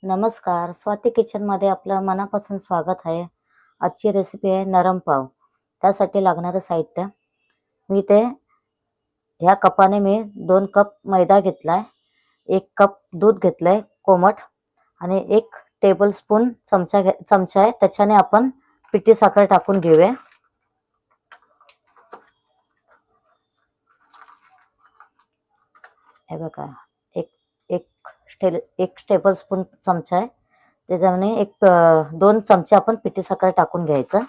नमस्कार, स्वाती किचनमध्ये आपलं मनापासून स्वागत आहे. आजची रेसिपी आहे नरम पाव. त्यासाठी लागणारं साहित्य मी ते ह्या कपाने मी 2 कप मैदा घेतलाय, 1 कप दूध घेतलंय कोमट आणि 1 टेबलस्पून चमचा आहे त्याच्याने आपण पिठी साखर टाकून घेऊया. हे बघा, एक एक टेबलस्पून चमचा आहे. त्याच्याने 2 चमचे आपण पिठी साखर टाकून घ्यायचं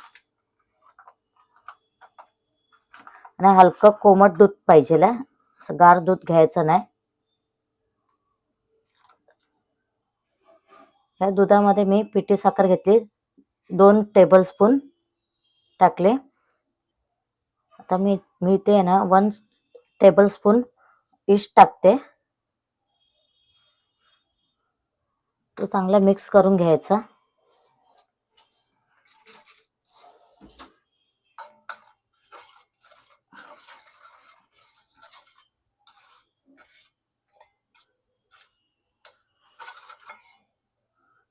आणि हलकं कोमट दूध पाहिजे, असं गार दूध घ्यायचं नाही. ह्या दुधामध्ये मी पिठी साखर घेतली, 2 टेबलस्पून टाकले. आता मी ते ना 1 टेबलस्पून ईस्ट टाकते. तो चांगला मिक्स करून घ्यायचा.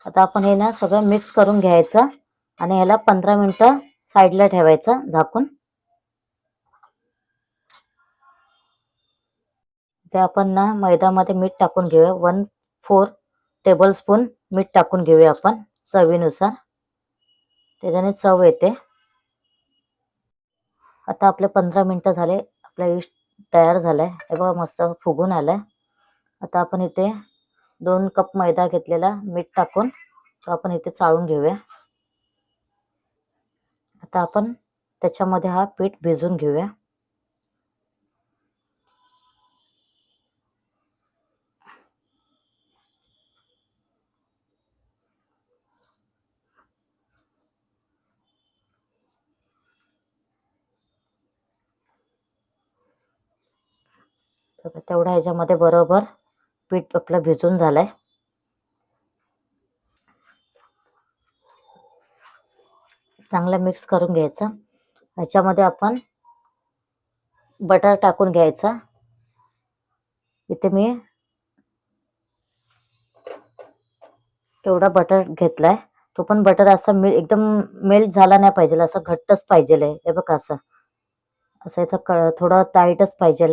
आता आपण हे ना सगळं मिक्स करून घ्यायचं आणि ह्याला 15 मिनिटं साईडला ठेवायचं झाकून. ते आपण ना मैद्यामध्ये मीठ टाकून घेऊया. 1/4 टेबलस्पून मीठ टाकून घेऊया आपण चवीनुसार, त्याच्याने चव येते. आता आपले 15 मिनिटं झाले, आपला ईस्ट तयार झालाय. हे बघा मस्त फुगून आलाय. आता आपण इथे 2 कप मैदा घेतलेला मीठ टाकून तो आपण इथे चाळून घेऊया. आता आपण त्याच्यामध्ये हा पीठ भिजवून घेऊया. तेवढा ह्याच्यामध्ये बरोबर पीठ आपलं भिजून झालंय. चांगलं मिक्स करून घ्यायचं. ह्याच्यामध्ये आपण बटर टाकून घ्यायचा. इथे मी एवढा बटर घेतलाय. तो पण बटर असं एकदम मेल्ट झाला नाही पाहिजे, असं घट्टच पाहिजे. हे बघा, असं असं याचं थोडं टाईटच पाहिजे.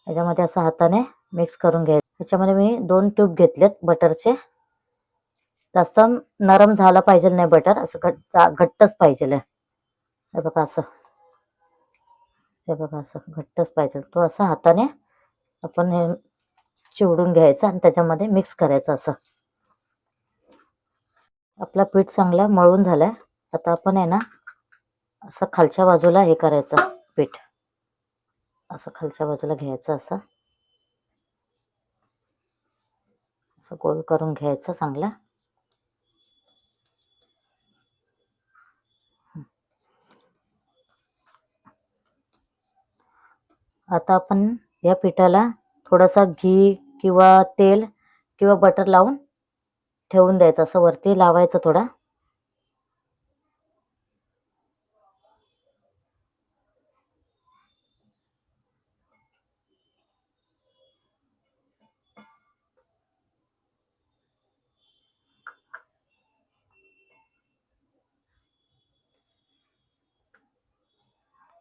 याच्यामध्ये असं हाताने मिक्स करून घ्यायचं. त्याच्यामध्ये मी 2 ट्यूब घेतलेत बटरचे. जास्त नरम झालं पाहिजे नाही बटर, असं घट्टच पाहिजे. हे बघा असं, हे बघा असं घट्टच पाहिजे. तो असं हाताने आपण हे चिवडून घ्यायचं आणि त्याच्यामध्ये मिक्स करायचं. असं आपला पीठ चांगला मळून झालाय. आता आपण आहे ना असं खालच्या बाजूला हे करायचं, पीठ असं खालच्या बाजूला घ्यायचं. असं असं गोल करून घ्यायचं चांगलं. आता आपण या पिठाला थोडासा घी किंवा तेल किंवा बटर लावून ठेवून द्यायचं. असं वरती लावायचं थोडा.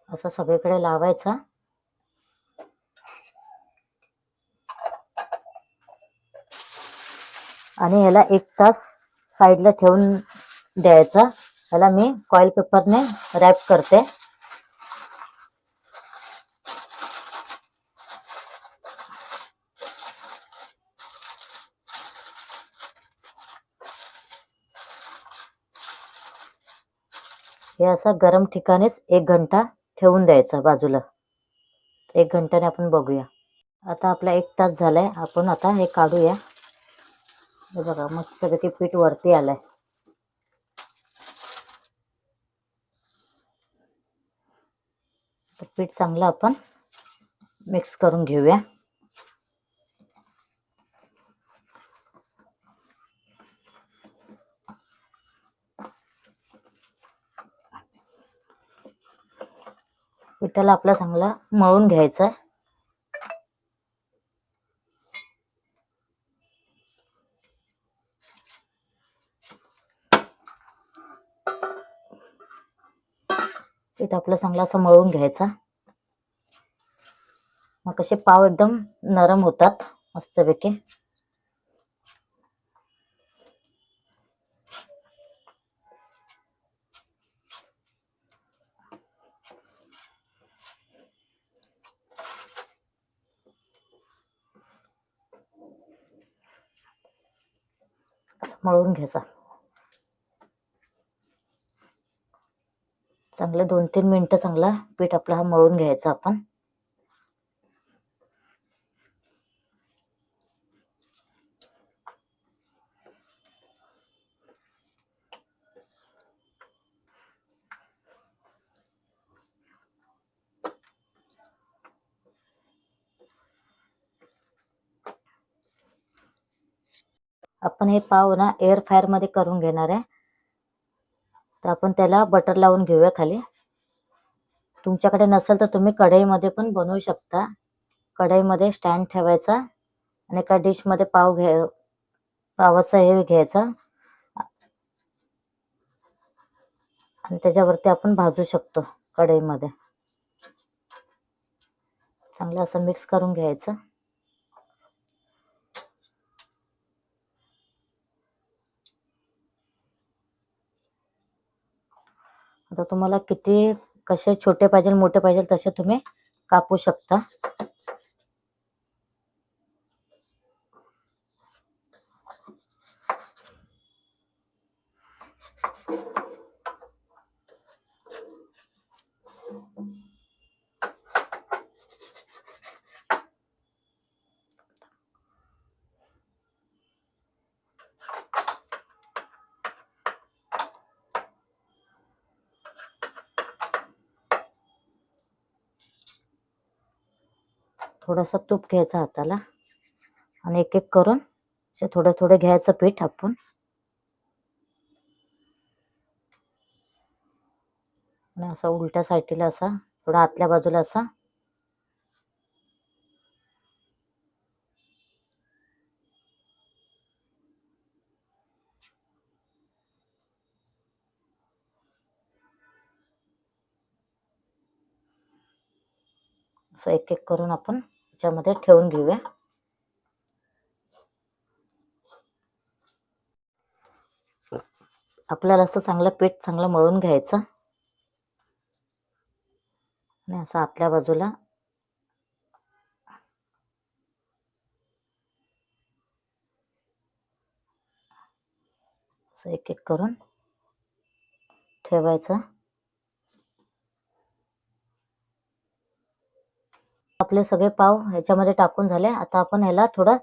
असं सगळीकडे लावायचा आणि ह्याला 1 तास साईडला ठेवून द्यायचा. ह्याला मी फॉइल पेपरने रॅप करते. हे असं गरम ठिकाणीच 1 घंटा ठेवून द्यायचं बाजूला. 1 घंट्याने आपण बघूया. आता आपला 1 तास झालाय. आपण आता हे काढूया. हे बघा मस्तपैकी पीठ वरती आलंय. पीठ चांगलं आपण मिक्स करून घेऊया. पिठाला आपला चांगला मळून घ्यायचं. पीठ आपलं चांगलं असं मळून घ्यायचा. मग कसे पाव एकदम नरम होतात मस्तपैकी. मळून घ्यायचा. चांगले 2-3 मिनिटं चांगला पीठ आपला हा मळून घ्यायचा आपण. आपण हे पाव ना एअर फ्रायर मध्ये करून घेणार आहे. तर आपण त्याला बटर लावून घेऊया खाली. तुमच्याकडे नसेल तर तुम्ही कढईमध्ये पण बनवू शकता. कढईमध्ये स्टँड ठेवायचा आणि एका डिश मध्ये पावाचं हे घ्यायचं आणि त्याच्यावरती आपण भाजू शकतो कढईमध्ये. चांगलं असं मिक्स करून घ्यायचं. आता तुम्हाला किती कसे छोटे पाहिजे मोठे पाहिजे तसे तुम्ही कापू शकता. थोडंसं तूप घ्यायचं हाताला आणि एक एक करून असे थोडं थोडं घ्यायचं पीठ आपण. आणि असं उलट्या साईडला असा थोडा आतल्या बाजूला असा असं एक एक करून आपण त्याच्यामध्ये ठेवून घेऊया. आपल्याला असं चांगलं पीठ चांगलं मळून घ्यायचं आणि असं आतल्या बाजूला असं एक एक करून ठेवायचं. आपले सगळे पाव ह्याच्यामध्ये टाकून झाले. आता आपण ह्याला थोडं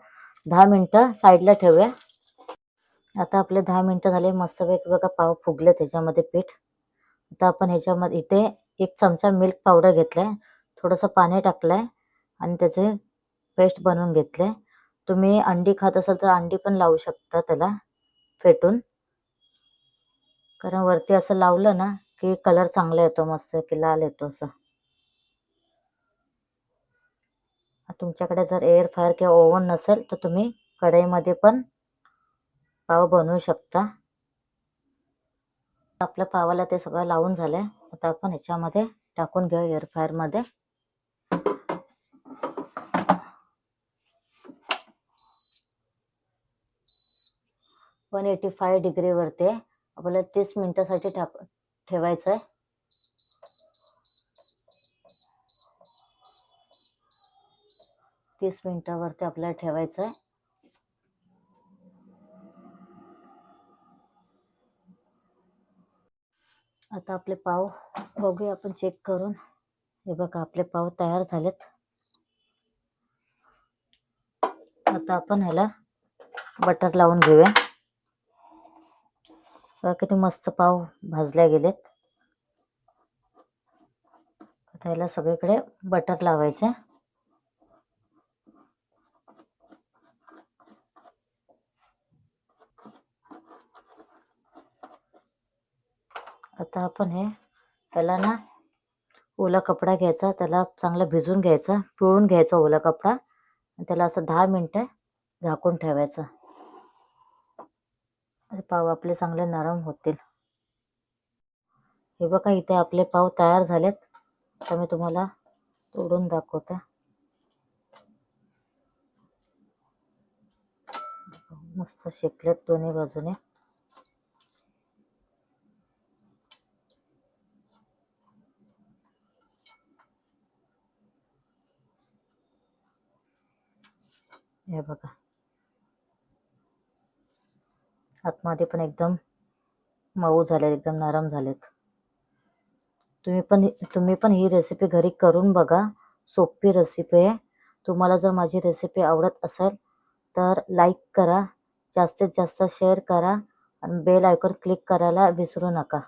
10 मिनिटं साईडला ठेवूया. आता आपले 10 मिनिटं झाले. मस्त बघा पाव फुगले त्याच्यामध्ये पीठ. आता आपण ह्याच्यामध्ये इथे 1 चमचा मिल्क पावडर घेतलाय, थोडंसं पाणी टाकलंय आणि त्याचे पेस्ट बनवून घेतले. तुम्ही अंडी खात असाल तर अंडी पण लावू शकता त्याला फेटून. कारण वरती असं लावलं ना की कलर चांगला येतो, मस्त की लाल येतो असं. तुमच्याकडे जर एअर फ्रायर किंवा ओव्हन नसेल तर तुम्ही कढईमध्ये पण पाव बनवू शकता. आपल्या पावाला ते सगळं लावून झालंय. आता आपण ह्याच्यामध्ये टाकून घेऊ एअर फ्रायर मध्ये. 185 डिग्री वरती आपल्याला 30 मिनिटासाठी ठेवायचं आहे. 30 मिनिटावरती आपल्याला ठेवायचं आहे. आता आपले पाव बघूया आपण चेक करून. हे बघा आपले पाव तयार झालेत. आता आपण ह्याला बटर लावून घेऊया. बघा किती मस्त पाव भाजले गेलेत. आता ह्याला सगळीकडे बटर लावायचं. आता आपण त्याला ना ओला कपडा घ्यायचा, त्याला चांगला भिजून घ्यायचा, पिळून घ्यायचा ओला कपडा आणि त्याला असं 10 मिनिटं झाकून ठेवायचं. पाव आपले चांगले नरम होतील. हे बघा इथे आपले पाव तयार झालेत. आता मी तुम्हाला तोडून दाखवते. मस्त शेकलेत दोन्ही बाजूने. हे बघा आतमध्ये पण एकदम मऊ झालेत, एकदम नरम झालेत. तुम्ही पण ही रेसिपी घरी करून बघा. सोपी रेसिपी आहे. तुम्हाला जर माझी रेसिपी आवडत असेल तर लाईक करा, जास्तीत जास्त शेअर करा आणि बेल आयकॉन क्लिक करायला विसरू नका.